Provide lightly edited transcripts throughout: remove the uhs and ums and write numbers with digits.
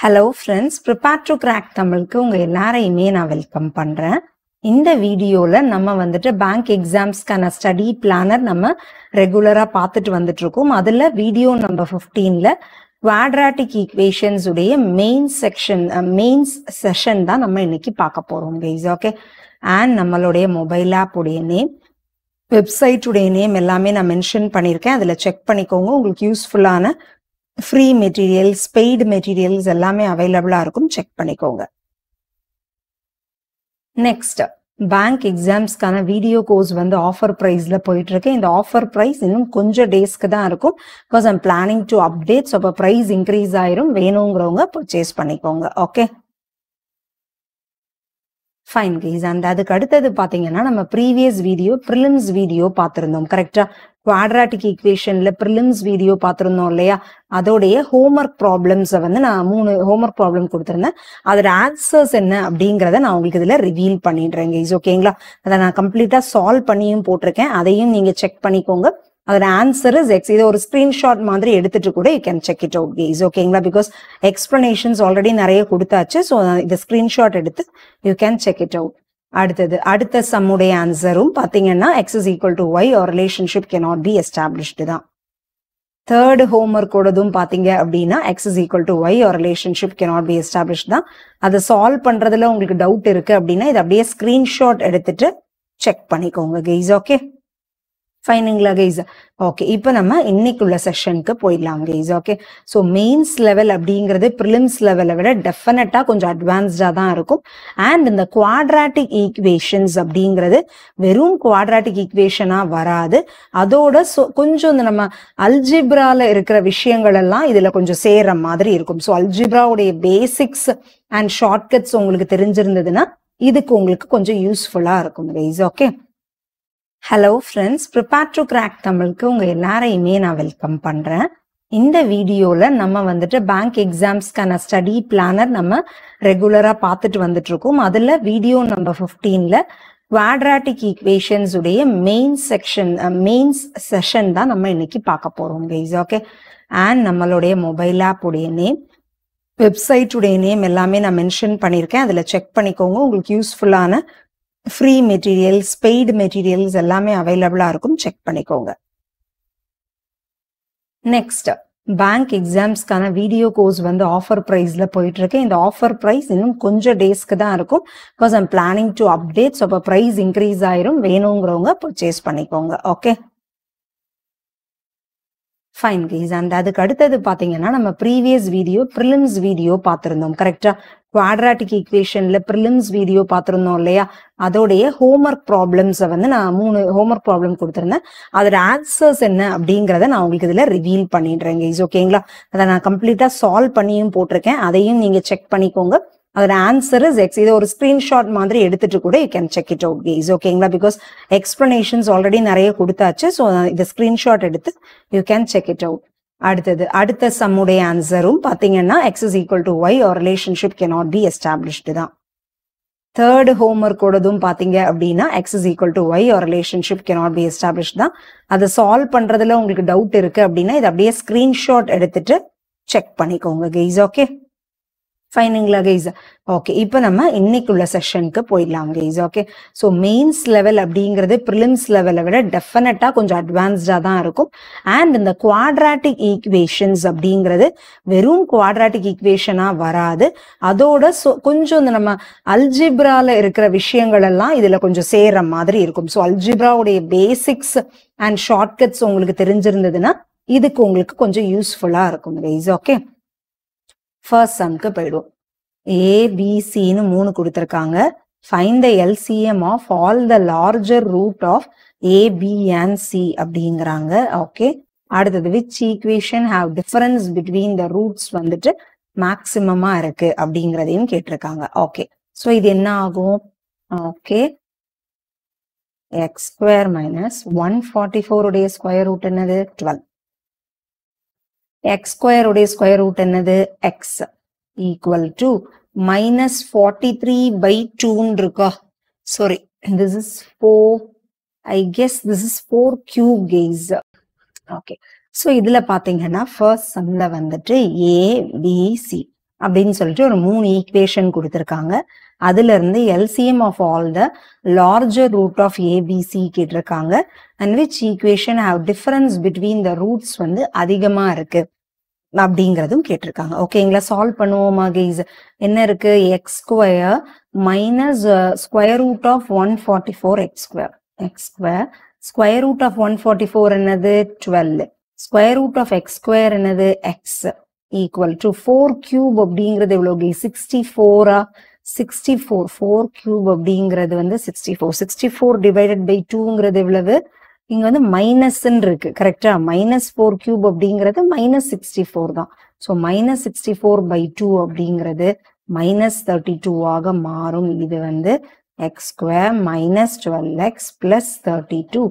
Hello friends, Prepare to Crack தமிழுக்கு உங்க எல்லாரையுமே நான் வெல்கம் பண்றேன். இந்த வீடியோல நம்ம வந்துட்டு பேங்க் எக்ஸாம்ஸ்க்கான ஸ்டடி பிளானர் நம்ம ரெகுலரா பார்த்துட்டு வந்துட்டு இருக்கோம். அதுல வீடியோ நம்பர் 15ல குவாட்ராட்டிக் ஈக்குவேஷன்ஸ் உடைய மெயின்ஸ் செஷன் தான் நம்ம இன்னைக்கு பார்க்க போறோம் கைஸ். ஓகே, அண்ட் நம்மளுடைய மொபைல் ஆப் உடைய நேம், வெப்சைட் உடைய நேம் எல்லாமே நான் மென்ஷன் பண்ணியிருக்கேன். அதில் செக் பண்ணிக்கோங்க. உங்களுக்கு யூஸ்ஃபுல்லான ஃப்ரீ மெட்டீரியல்ஸ், பெய்டு மெட்டீரியல்ஸ் எல்லாமே அவைலபிளா இருக்கும். செக் பண்ணிக்கோங்க. நெக்ஸ்ட், பேங்க் எக்ஸாம்ஸ்க்கான வீடியோ கோர்ஸ் வந்து ஆஃபர் பிரைஸ்ல போயிட்டு இருக்கு. இந்த ஆஃபர் பிரைஸ் இன்னும் கொஞ்சம் டேஸ்க்கு தான் இருக்கும். Because I'm planning to update. So அப்போ பிரைஸ் இன்க்ரீஸ் ஆயிரும். வேணுங்கிறவங்க பர்ச்சேஸ் பண்ணிக்கோங்க. Okay, fine guys. அண்ட் அதுக்கு அடுத்தது பார்த்தீங்கன்னா நம்ம ப்ரீவியஸ் வீடியோ ப்ரிலிம்ஸ் வீடியோ பார்த்துருந்தோம். கரெக்டா? குவாட்ராட்டிக் ஈக்குவேஷன்ல ப்ரிலிம்ஸ் வீடியோ பார்த்துருந்தோம் இல்லையா? அதோடைய ஹோம்ஒர்க் ப்ராப்ளம்ஸை வந்து நான் 3 ஹோம்ஒர்க் ப்ராப்ளம் கொடுத்துருந்தேன். அதோட ஆன்சர்ஸ் என்ன அப்படிங்கிறத நான் உங்களுக்கு இதில் ரிவீல் பண்ணிடுறேன் கைஸ். ஓகேங்களா? அதை நான் கம்ப்ளீட்டாக சால்வ் பண்ணியும் போட்டிருக்கேன். அதையும் நீங்கள் செக் பண்ணிக்கோங்க. அதோட ஆன்சர் இஸ் எக்ஸ். இதை ஒரு ஸ்கிரீன்ஷாட் மாதிரி எடுத்துட்டு கூட you can check it out guys. ஓகேங்களா? பிகாஸ் எக்ஸ்பிளனேஷன்ஸ் ஆல்ரெடி நிறைய கொடுத்தாச்சு. ஸோ இந்த ஸ்கிரீன்ஷாட் எடுத்து you can check it out. அடுத்த சம்முடைய ஆன்சரும் பார்த்தீங்கன்னா X is equal to Y R relationship cannot be established தான். தேர்ட் ஹோம்ஒர்க்கோடதும் பார்த்தீங்க அப்படின்னா X is equal to Y R relationship cannot be established தான். அதை சால்வ் பண்றதுல உங்களுக்கு டவுட் இருக்கு அப்படின்னா இதை அப்படியே ஸ்கிரீன்ஷாட் எடுத்துட்டு செக் பண்ணிக்கோங்க கைஸ். ஓகே, ஃபைனுங்களா கைஸ்? ஓகே, இப்போ நம்ம இன்னைக்குள்ள செஷனுக்கு போயிடலாம் guys. Okay, so mains level அப்படிங்கிறது ப்ரிலிம்ஸ் லெவலை விட டெஃபினட்டா கொஞ்சம் அட்வான்ஸ்டா தான் இருக்கும். அண்ட் இந்த குவாட்ராட்டிக் ஈக்குவேஷன்ஸ் அப்படிங்கிறது வெறும் குவாட்ராட்டிக் ஈக்குவேஷனா வராது. அதோட கொஞ்சம் இந்த நம்ம அல்ஜிப்ரால இருக்கிற விஷயங்கள் எல்லாம் இதுல கொஞ்சம் சேர்ற மாதிரி இருக்கும். ஸோ அல்ஜிப்ராவுடைய பேசிக்ஸ் அண்ட் ஷார்ட்கட்ஸ் உங்களுக்கு தெரிஞ்சிருந்ததுன்னா இதுக்கு உங்களுக்கு கொஞ்சம் யூஸ்ஃபுல்லா இருக்கும் guys. Okay, hello friends, prepare to crack தமிழுக்கு உங்க எல்லாரையுமே நான் வெல்கம் பண்றேன். இந்த வீடியோல நம்ம வந்துட்டு பேங்க் எக்ஸாம்ஸ்க்கான ஸ்டடி பிளானர் நம்ம ரெகுலரா பார்த்துட்டு வந்துட்டு இருக்கோம். அதுல வீடியோ நம்பர் 15ல குவாட்ராட்டிக் ஈக்குவேஷன்ஸ் உடைய மெயின்ஸ் செஷன் தான் நம்ம இன்னைக்கு பார்க்க போறோம் கைஸ். ஓகே, அண்ட் நம்மளுடைய மொபைல் ஆப் உடைய நேம், வெப்சைட் உடைய நேம் எல்லாமே நான் மென்ஷன் பண்ணியிருக்கேன். அதில் செக் பண்ணிக்கோங்க. உங்களுக்கு யூஸ்ஃபுல்லான ஃப்ரீ மெட்டீரியல்ஸ், பெய்டு மெட்டீரியல்ஸ் எல்லாமே அவைலபிளா இருக்கும். செக் பண்ணிக்கோங்க. நெக்ஸ்ட், பேங்க் எக்ஸாம்ஸ்க்கான வீடியோ கோர்ஸ் வந்து ஆஃபர் பிரைஸ்ல போயிட்டு இருக்கு. இந்த ஆஃபர் பிரைஸ் இன்னும் கொஞ்சம் டேஸ்க்கு தான் இருக்கும். Because I'm planning to update. So அப்போ பிரைஸ் இன்க்ரீஸ் ஆயிரும். வேணுங்கிறவங்க பர்ச்சேஸ் பண்ணிக்கோங்க. Okay, fine guys. அண்ட் அதுக்கு அடுத்தது பார்த்தீங்கன்னா நம்ம ப்ரீவியஸ் வீடியோ ப்ரிலிம்ஸ் வீடியோ பார்த்துருந்தோம். கரெக்டா? குவாட்ராட்டிக் ஈக்குவேஷன்ல ப்ரிலிம்ஸ் வீடியோ பார்த்துருந்தோம் இல்லையா? அதோடைய ஹோம்ஒர்க் ப்ராப்ளம்ஸை வந்து நான் 3 ஹோம்ஒர்க் ப்ராப்ளம் கொடுத்துருந்தேன். அதோட ஆன்சர்ஸ் என்ன அப்படிங்கிறத நான் உங்களுக்கு இதில் ரிவீல் பண்ணிடுறேன் கைஸ். ஓகேங்களா? அதை நான் கம்ப்ளீட்டாக சால்வ் பண்ணியும் போட்டிருக்கேன். அதையும் நீங்க செக் பண்ணிக்கோங்க. அதோட ஆன்சர் இஸ் எக்ஸ். இதை ஒரு ஸ்கிரீன்ஷாட் மாதிரி எடுத்துட்டு கூட you can check it out guys. ஓகேங்களா? பிகாஸ் எக்ஸ்பிளனேஷன்ஸ் ஆல்ரெடி நிறைய கொடுத்தாச்சு. ஸோ இந்த ஸ்கிரீன்ஷாட் எடுத்து you can check it out. அடுத்த சம்முடைய ஆன்சரும் பார்த்தீங்கன்னா X is equal to Y R relationship cannot be established தான். தேர்ட் ஹோம்ஒர்க்கோடதும் பார்த்தீங்க அப்படின்னா X is equal to Y R relationship cannot be established தான். அதை சால்வ் பண்றதுல உங்களுக்கு டவுட் இருக்கு அப்படின்னா இதை அப்படியே ஸ்கிரீன்ஷாட் எடுத்துட்டு செக் பண்ணிக்கோங்க கைஸ். ஓகே, ஃபைனுங்களா கைஸ்? ஓகே, இப்போ நம்ம இன்னைக்குள்ள செஷனுக்கு போயிடலாம் guys. Okay, so mains level அப்படிங்கிறது ப்ரிலிம்ஸ் லெவலை விட டெஃபினட்டா கொஞ்சம் அட்வான்ஸ்டா தான் இருக்கும். அண்ட் இந்த குவாட்ராட்டிக் ஈக்குவேஷன்ஸ் அப்படிங்கிறது வெறும் குவாட்ராட்டிக் ஈக்குவேஷனா வராது. அதோட கொஞ்சம் இந்த நம்ம அல்ஜிப்ரால இருக்கிற விஷயங்கள் எல்லாம் இதுல கொஞ்சம் சேர்ற மாதிரி இருக்கும். ஸோ அல்ஜிப்ராவுடைய பேசிக்ஸ் அண்ட் ஷார்ட்கட்ஸ் உங்களுக்கு தெரிஞ்சிருந்ததுன்னா இதுக்கு உங்களுக்கு கொஞ்சம் யூஸ்ஃபுல்லா இருக்கும் கைஸ். ஓகே, ஃபர்ஸ்ட் சம்க்கு போயிடுவோம். ஏபிசின்னு 3 கொடுத்துருக்காங்க. Find the LCM of all the larger root of A B and C அப்படிங்கிறாங்க. ஓகே, அடுத்தது which equation have difference between the roots வந்துட்டு மேக்சிமமா இருக்கு அப்படிங்கிறதையும் கேட்டிருக்காங்க. ஓகே, ஸோ இது என்ன ஆகும்? ஓகே, எக்ஸ் ஸ்கொயர் மைனஸ் 144 உடைய ஸ்கொயர் ரூட் என்னது? 12. எக்ஸ் ஸ்கொயர் உடைய ஸ்கொயர் ரூட் என்னது? எக்ஸ் ஈக்குவல் டு மைனஸ் 43/2 இருக்கா? Sorry, this is 4. I guess this is 4 cube guys. Okay, so இதுல பாத்தீங்கன்னா ஃபர்ஸ்ட் சம்ல வந்துட்டு ஏபிசி அப்படின்னு சொல்லிட்டு ஒரு 3 ஈக்குவேஷன் கொடுத்திருக்காங்க. அதுல இருந்து LCM of all the larger root of ABC கேட்டிருக்காங்க. and which equation have difference between the roots வந்து அதிகமா இருக்கு அப்படிங்கறதும் கேட்டிருக்காங்க. ஓகேங்களா, சால்வ் பண்ணுவோமா கைஸ்? என்ன இருக்கு? X square minus square root of 144 x square. X square square root of 144 என்னது? 12. Square root of x square என்னது? எக்ஸ் ஈக்குவல் டு 4 கியூப் அப்படிங்கிறது எவ்வளவு? 64. 64 4 கியூப் அப்படிங்கிறது வந்து 64. 64 டிவைடட் பை 2ங்கிறது எவ்வளவு? இங்க வந்து மைனஸ் இருக்கு, கரெக்டா? -4 கியூப் அப்படிங்கிறது -64 தான். ஸோ -64 by 2 அப்படிங்கிறது -32 ஆக மாறும். இது வந்து X square minus 12x plus 32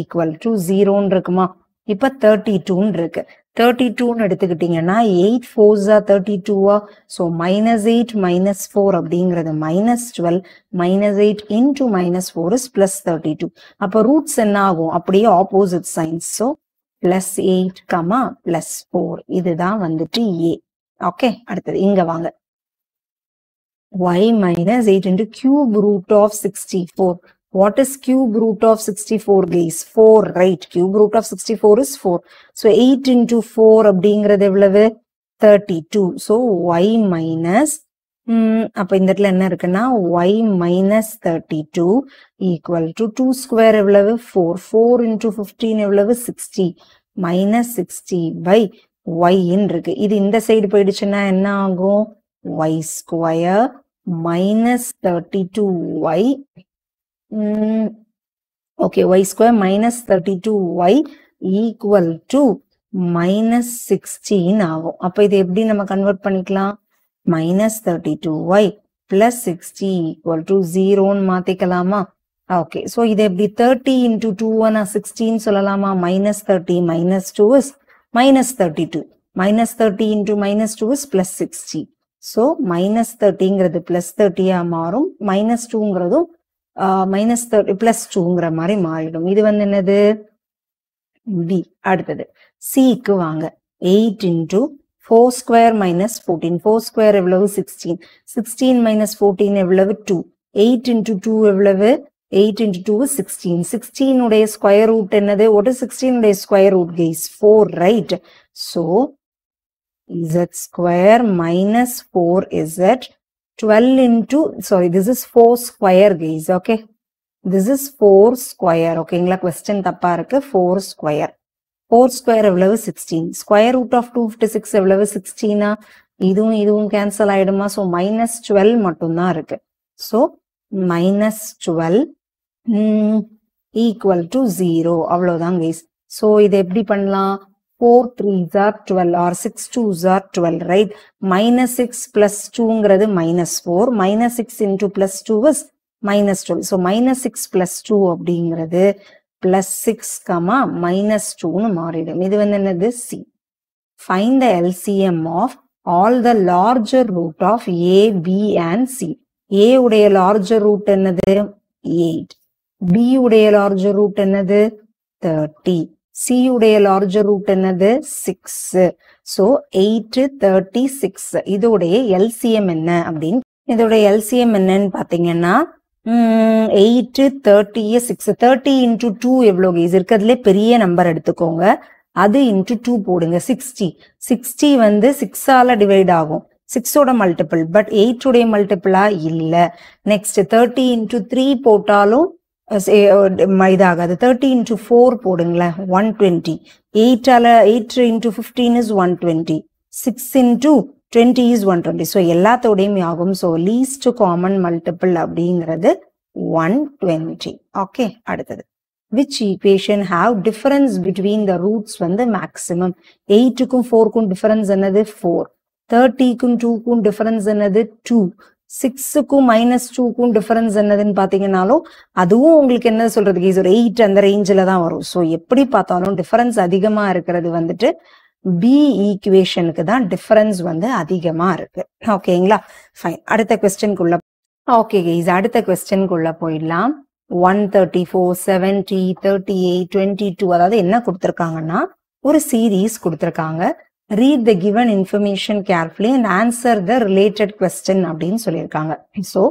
equal to 0 இருக்குமா? இப்ப 32 இருக்கு. 32 எடுத்துக்கிட்டீங்கன்னா 8 4s 32. ஸோ -8 -4 அப்படிங்கிறது -12 -8 into -4 is +32. அப்போ ரூட்ஸ் என்ன ஆகும்? அப்படியே ஆப்போசிட் சைன்ஸ். ஸோ +8, +4 இதுதான் வந்துட்டு A. ஓகே, அடுத்தது இங்க வாங்க. y minus 8 into cube root of 64. What is cube root of 64 guys? 4, right? Cube root of 64 is 4. So 8 into 4 அப்படிங்கிறது எவ்வளவு? 32. So y minus அப்ப இந்த இடத்துல என்ன இருக்குன்னா y minus 32 equal to 2 square எவ்வளவு? 4. 4 into 15 எவ்வளவு? 60. minus 60 by y இருக்கு. இது இந்த சைடு போயிடுச்சுன்னா என்ன ஆகும்? y square minus 32y okay, y square minus 32y equal to minus 16 ஆகும். அப்ப இது எப்படி நம்ம கன்வெர்ட் பண்ணிக்கலாம்? minus 32y plus 60 equal to 0 மாத்திக்கலாமா? Okay, so இது எப்படி? 30 into 2 நான் 16 சொல்லலாமா? minus 30 minus 2 is minus 32. minus 30 into minus 2 is plus 60. So minus 30ங்கிறது plus 30 மாறும். minus 2ங்கிறதும் minus 30 plus 2ங்கிற மாதிரி மாறிடும். இது வந்து என்னது? B. அடுத்தது Cக்கு வாங்க. 8 into 4 square minus 14. 4 square எவ்வளவு? 16. 16 minus 14 எவ்வளவு? 2. 8 into 2 எவ்வளவு? 8 into 2 is 16. 16 உடைய square root என்னது? What is 16 உடைய square root guys? 4, right? So z square minus 4 is at 12 into, sorry, this is 4 square guys, okay? This is 4 square, okayங்களா? question தப்பா இருக்கு. 4 square. 4 square எவ்வளவு? 16. square root of 256 எவ்வளவு? 16. இதுவும் cancel ஆயிடுமா? so minus 12 மட்டும்தான் இருக்கு. so minus 12 equal to 0. அவ்வளவுதான் guys. so இது எப்படி பண்ணலாம்? 4 3s are 12 or 6 2s are 12, right? minus 6 plus 2ங்கிறது minus 4. minus 6 into plus 2 is minus 12. so minus 6 plus 2 அப்படிங்கிறது plus 6, minus 2னு மாறிடும். இது வந்து என்னது? C. Find the LCM of all the larger root of A, B and C. A உடைய larger root என்னது? 8. B உடைய larger root என்னது? 30. C உடைய larger root என்னது? 6. So 8 36. இதோடைய LCM என்ன அப்படின்னு, இதோடைய LCM என்னன்னு பாத்தீங்கன்னா 8 30 6. 30 into 2 எவ்வளோ கேஸ்? இருக்கிறதுலே பெரிய நம்பர் எடுத்துக்கோங்க. அது into 2 போடுங்க. 60. 60 வந்து 6ஆல டிவைட் ஆகும். 6ஓட மல்டிபிள், பட் 8 உடைய மல்டிபிளா இல்ல. நெக்ஸ்ட் 30 into 3 போட்டாலும் இதாகாது. 30 into 4 போடுங்களேன். 120. 8 into 15 is 120. 6 into 20 is 120. so எல்லாத்தோடையும் ஆகும். so least common multiple அப்படிங்கிறது 120. ஓகே, அடுத்தது which equation have difference between the roots வந்து maximum? 8க்கும் 4க்கும் difference என்னது? 4. 30க்கும் 2க்கும் difference என்னது? 2. 6க்கும் -2க்கும் difference என்னதுன்னு பாத்தீங்கன்னாலும் அதுவும் உங்களுக்கு என்ன சொல்றது கேஸ்? ஒரு 8 அந்த ரேஞ்சில தான் வரும். ஸோ எப்படி பார்த்தாலும் டிஃபரன்ஸ் அதிகமா இருக்கிறது வந்துட்டு B ஈக்குவேஷனுக்கு தான் டிஃபரன்ஸ் வந்து அதிகமா இருக்கு. ஓகேங்களா, ஃபைன். அடுத்த கொஸ்டின்குள்ள ஓகே கேஸ், அடுத்த கொஸ்டின்குள்ள போயிடலாம். 134 70 38 22, அதாவது என்ன கொடுத்திருக்காங்கன்னா ஒரு சீரீஸ் கொடுத்திருக்காங்க. read the given information carefully and answer the related question அப்படின்னு சொல்லியிருக்காங்க. So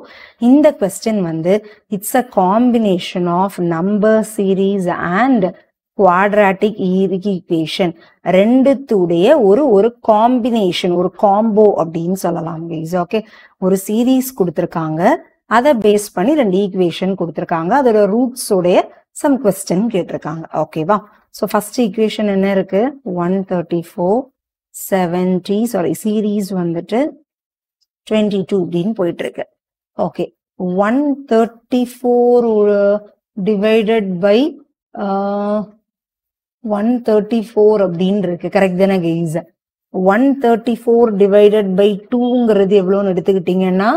இந்த question வந்து it's a combination of number series and quadratic equation ரெண்டுத்துடைய ஒரு காம்பினேஷன், ஒரு காம்போ அப்படின்னு சொல்லலாம். ஓகே, ஒரு சீரீஸ் கொடுத்திருக்காங்க, அதை பேஸ் பண்ணி ரெண்டு ஈக்குவேஷன் கொடுத்திருக்காங்க, அதோட ரூட்ஸ் உடைய சம் கொஸ்டின் கேட்டிருக்காங்க. ஓகேவா? ஸோ ஃபர்ஸ்ட் ஈக்குவேஷன் என்ன இருக்கு? 134 70 சீரீஸ் வந்துட்டு 22 அப்படின்னு போயிட்டு இருக்கு. ஓகே, 134 டிவைடட் பை 134 அப்படின்னு இருக்கு. கரெக்ட் தானே கைஸ்? 134 டிவைடட் பை 2ங்கிறது எவ்வளோன்னு எடுத்துக்கிட்டீங்கன்னா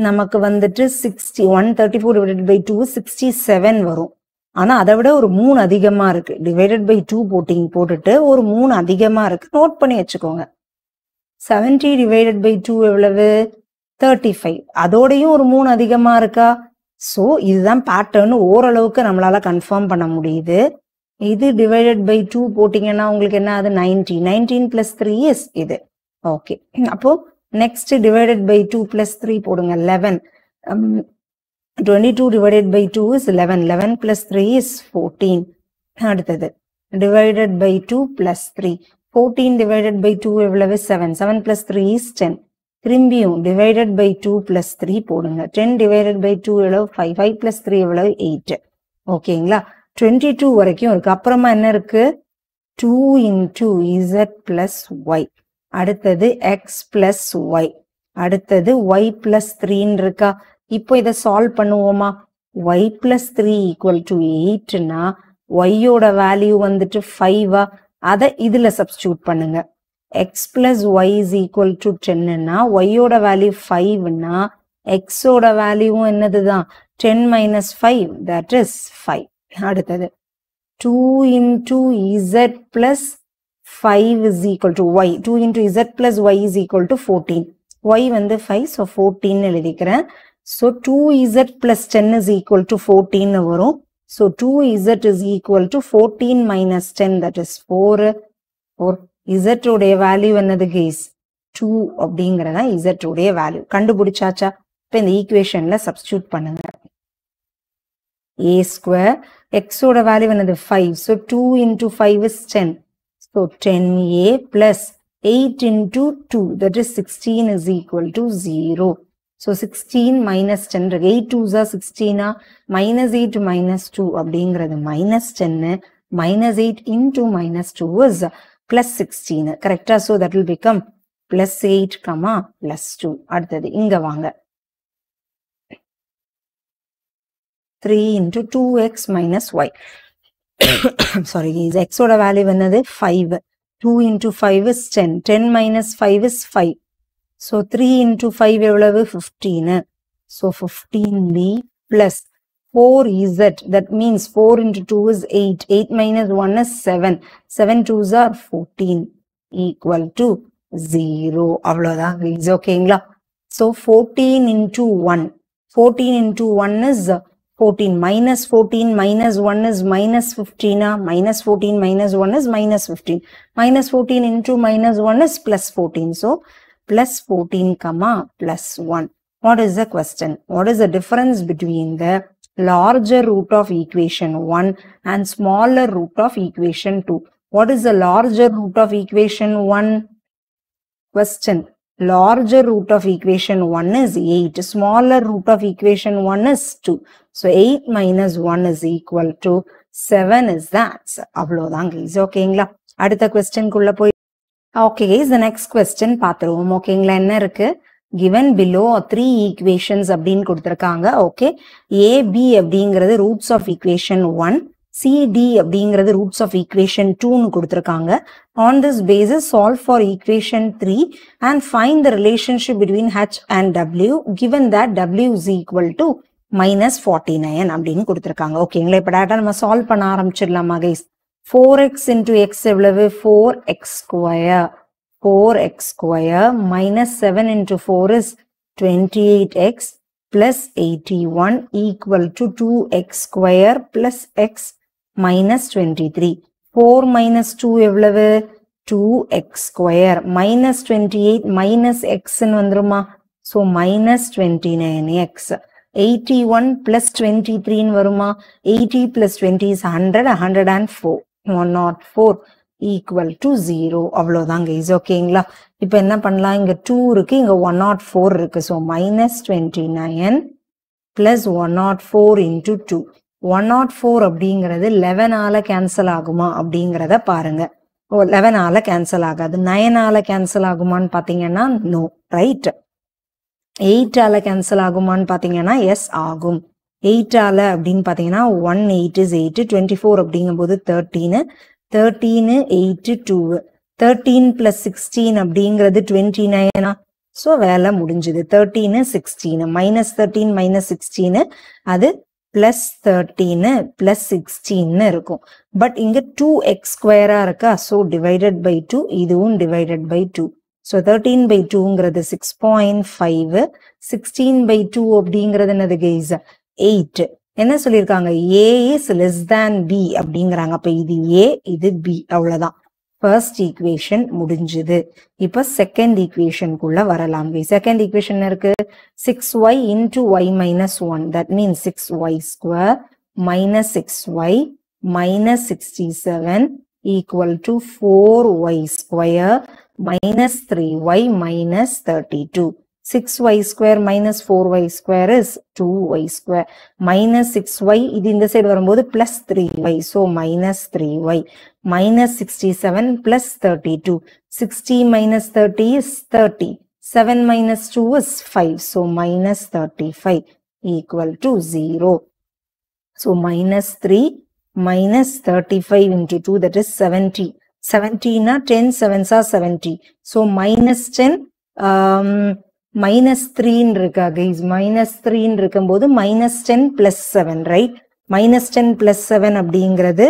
நமக்கு வந்துட்டு 60. 134 டிவைடட் பை 2 67 வரும். ஆனா அதை விட ஒரு 3 அதிகமா இருக்கு. டிவைடட் பை 2 போட்டுட்டு ஒரு 3 அதிகமா இருக்கு. நோட் பண்ணி வச்சுக்கோங்க. 70 டிவைடட் பை 2 எவ்வளவு? 35. அதோடையும் ஒரு 3 அதிகமா இருக்கா? ஸோ இதுதான் பேட்டர்ன் ஓரளவுக்கு நம்மளால கன்ஃபார்ம் பண்ண முடியுது. இது டிவைடட் பை 2 போட்டீங்கன்னா உங்களுக்கு என்ன ஆகுது? 19. 19 பிளஸ் 3 இஸ் இது. ஓகே, அப்போ நெக்ஸ்ட் டிவைடட் பை 2 பிளஸ் 3 போடுங்க. 11. 22 divided by 2 is 11. 11 plus 3 is 14. அடுத்தது divided by 2 plus 3. 14 divided by 2 எவ்வளவு? 7. 7 plus 3 is 10. திரும்பியும் divided by 2 plus 3 போடுங்க. 10 divided by 2 எவ்வளவு? 5. 5 plus 3 எவ்வளவு? 8. ஓகேங்களா? 22 வரைக்கும் இருக்கு. அப்புறமா என்ன இருக்கு? 2 into z plus y. அடுத்தது x plus y. அடுத்தது y plus 3 இருக்கா? இப்போ இதை சால்வ் பண்ணுவோமா? y plus 3 equal to 8னா y ஓட வேல்யூ வந்துட்டு 5. அதை இதுல சப்ஸ்டியூட் பண்ணுங்க. x plus y is equal to 10னா y ஓட வேல்யூ 5னா x ஓட வேல்யூவும் என்னதுதான்? 10 minus 5, that is 5. அடுத்தது 2 into z plus 5 is equal to y. 2 into z plus y is equal to 14. y வந்து 5, so 14 எழுதிக்கிறேன். So 2z plus 10 is equal to 14 வரும். So 2z is equal to 14 minus 10, that is 4. z உடைய value என்னது guys? 2 அப்படிங்கிறதா z உடைய value. கண்டுபிடிச்சாச்சா? இப்போ இந்த ஈக்குவேஷன்ல substitute பண்ணுங்க. a square, x ஓட வேல்யூ என்னது? 5. So 2 into 5 is 10. So 10a plus 8 into 2, that is 16 is equal to 0. So 16 minus 10, 8 2s are 16, minus 8 minus 2 அப்படிங்கிறது minus 10, minus 8 into minus 2 is plus 16. கரெக்டா? So that will become plus 8, plus 2. அடுத்தது இங்க வாங்க. 3 into 2x minus y. Sorry guys, x ஓட value என்னது? 5. 2 into 5 is 10. 10 minus 5 is 5. So 3 into 5 எவ்வளவு? 15. So 15b plus 4z, that means 4 into 2 is 8. 8 minus 1 is 7. 7 2s are 14 equal to 0. அவ்வளோதான் guys. ஓகேங்களா? So 14 into 1. 14 into 1 is 14. Minus 14 minus 1 is minus 15. Minus 14 minus 1 is minus 15. Minus 14 into minus 1 is plus 14. So plus 14, plus 1. What is the question? What is the difference between the larger root of equation 1 and smaller root of equation 2? What is the larger root of equation 1? Question. Larger root of equation 1 is 8. Smaller root of equation 1 is 2. So 8 minus 1 is equal to 7 is the answer. அவ்வளோதான் guys. ஓகேங்களா? அடுத்த question குள்ள போய் okay guys, the next question பாத்துருவோம். ஓகேங்களா? என்ன இருக்கு? given below 3 equations அப்படின்னு கொடுத்திருக்காங்க. ஓகே, a b அப்படிங்கிறது roots of equation 1, c d அப்படிங்கிறது roots of equation 2ன்னு கொடுத்திருக்காங்க. on this basis solve for equation 3 and find the relationship between h and w given that w is equal to minus 49 அப்படின்னு கொடுத்திருக்காங்க. ஓகேங்களா? இப்ப data நம்ம solve பண்ண ஆரம்பிச்சிடலாமா guys? 4x into x எவ்வளவு? 4x square. 4x square minus 7 into 4 is 28x plus 81 equal to 2x square plus x minus 23. 4 minus 2 எவ்வளவு? 2x square minus 28 minus x ன்னு வந்துருமா? So minus 29x. 81 plus 23 ன்னு வருமா? 80 plus 20 is 100, 104. 104 equal to 0. அவ்வளோதான் guys. ஓகேங்களா? இப்போ என்ன பண்ணலாம்? இங்க 2 இருக்கு, இங்க 104 இருக்கு. So minus 29 plus 104 into 2. 104 அப்படிங்கிறது 11 ஆல கேன்சல் ஆகுமா அப்படிங்கிறத பாருங்க. 11 ஆல கேன்சல் ஆகாது. 9 ஆல கேன்சல் ஆகுமான்னு பாத்தீங்கன்னா நோ, ரைட். 8 ஆல கேன்சல் ஆகுமான்னு பாத்தீங்கன்னா எஸ் ஆகும். 8 ஆல அப்படின்னு பாத்தீங்கன்னா 1 8 is 8, 24 அப்படிங்கும் போது 13, 13 8 2, 13 plus 16 அப்படிங்கிறது 29. ஸோ வேலை முடிஞ்சுது. 13 16 minus 13 minus 16 அது plus 13 plus 16 இருக்கும். பட் இங்க 2x ஸ்கொயரா இருக்கா? ஸோ divided by 2, இதுவும் divided by 2. So 13 by 2ங்கிறது 6.5, 16 by 2 அப்படிங்கிறது என்னது guys? 8. என்ன சொல்லியிருக்காங்க? A is less than B அப்படிங்கிறாங்க. அப்ப இது A, இது B, அவ்வளவுதான். ஃபர்ஸ்ட் ஈக்குவேஷன் முடிஞ்சுது. இப்ப செகண்ட் ஈக்குவேஷனுக்குள்ள வரலாம். செகண்ட் ஈக்குவேஷன் இருக்கு 6y into y minus 1. That means 6y square minus 6y minus 67 equal to 4y square minus 3y minus 32. 6y square minus 4y square is 2y square minus 6y இது இந்த side வரும்போது plus 3y, so minus 3y minus 67 plus 32. 60 minus 30 is 30. 7 minus 2 is 5, so minus 35 equal to 0. So minus 3 minus 35 into 2, that is 70. 70 na 10 sevens are 70. So minus 10 minus 3 இருக்கா guys? minus 3 இருக்கும்போது minus 10 plus 7, right? minus 10 plus 7 அப்படிங்கிறது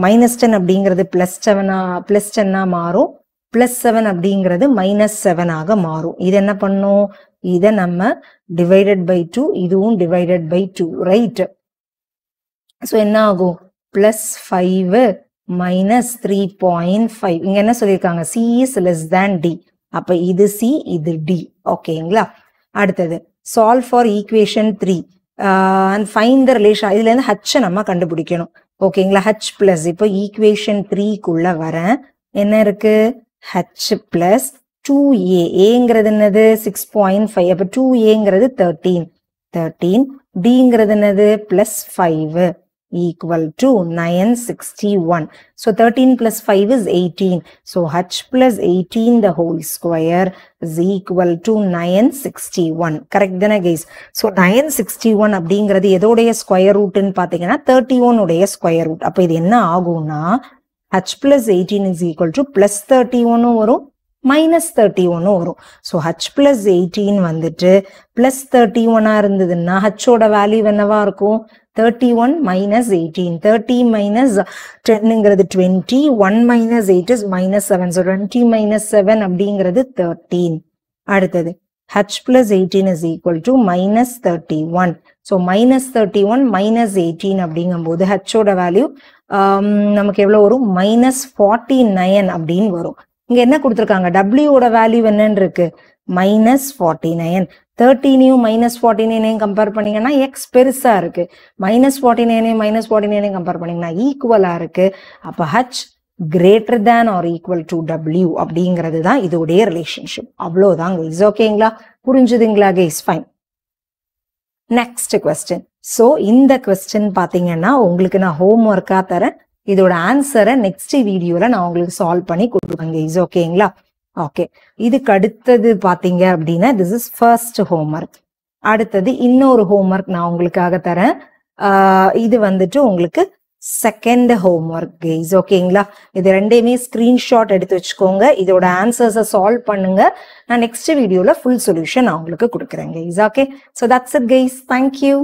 minus 10 அப்படிங்கிறது plus 10 மாறும். plus 7 அப்படிங்கிறது minus 7 ஆக மாறும். இது என்ன பண்ணும்? இதை நம்ம divided by 2, இதுவும் divided by 2, right? so என்ன ஆகும்? plus 5 minus 3.5. இங்க என்ன சொல்லியிருக்காங்க? C is less than D. அப்ப இது C, இது D. ஓகேங்களா? அடுத்தது solve for equation 3 and find the relation. இதுல இருந்து H நம்ம கண்டுபிடிக்கணும். ஓகேங்களா? H plus இப்போ equation 3 குள்ள வரேன். என்ன இருக்கு? H plus 2a. aங்கிறது என்னது? 6.5. அப்ப 2aங்கிறது 13. 13. dங்கிறது என்னது? plus 5 equal to 961. So 13 plus 5 is 18. So H plus 18 the whole square is equal to 961. Correct தானே guys? So 961 அப்படிங்கிறது எதோடைய ஸ்கொயர் ரூட்னு பாத்தீங்கன்னா 31 உடைய ஸ்கொயர் ரூட். அப்ப இது என்ன ஆகும்னா H plus 18 is equal to plus 31 வரும், minus 31 வரும். So H plus 18 வந்துட்டு plus 31 இருந்ததுன்னா H ஓட வேல்யூ என்னவா இருக்கும்? 31 minus 18. 30 minus 10ங்கிறது 20. 1 minus 8 is minus 7. So 20 minus 7 அப்படிங்கிறது 13. அடுத்தது H plus 18 is equal to minus 31. So minus 31 minus 18 அப்படிங்கும்போது H ஓட வேல்யூ நமக்கு எவ்வளவு வரும்? minus 49 அப்படின்னு வரும். இங்க என்ன கொடுத்திருக்காங்க? W ஓட வேல்யூ என்னன்னு இருக்கு? minus 49. 13 minus 49 கம்பேர் பண்ணீங்கன்னா x பெருசா இருக்கு. minus 49 minus 49 கம்பேர் பண்ணீங்கன்னா ஈக்குவலா இருக்கு. அப்ப H greater than or equal to W அப்படிங்கிறது தான் இதோடைய ரிலேஷன்ஷிப். அவ்வளவுதான் guys. ஓகேங்களா? புரிஞ்சுதுங்களா guys? Fine. Next question. So இந்த கொஸ்டின் பாத்தீங்கன்னா உங்களுக்கு நான் ஹோம் ஒர்க்கா தரேன். இதோட ஆன்சரை நெக்ஸ்ட் வீடியோல நான் உங்களுக்கு சால்வ் பண்ணி கொடுப்பேன் guys. ஓகேங்களா? ஓகே, இதுக்கு அடுத்தது பாத்தீங்க அப்படின்னா திஸ் இஸ் ஃபர்ஸ்ட் ஹோம்ஒர்க். அடுத்தது இன்னொரு ஹோம்ஒர்க் நான் உங்களுக்காக தரேன். இது வந்துட்டு உங்களுக்கு செகண்ட் ஹோம்ஒர்க் கைஸ். ஓகேங்களா? இது ரெண்டையுமே ஸ்கிரீன்ஷாட் எடுத்து வச்சுக்கோங்க. இதோட ஆன்சர்ஸை சால்வ் பண்ணுங்க. நான் நெக்ஸ்ட் வீடியோல ஃபுல் சொல்யூஷன் நான் உங்களுக்கு கொடுக்குறேன் guys. Okay, so that's it guys. Thank you.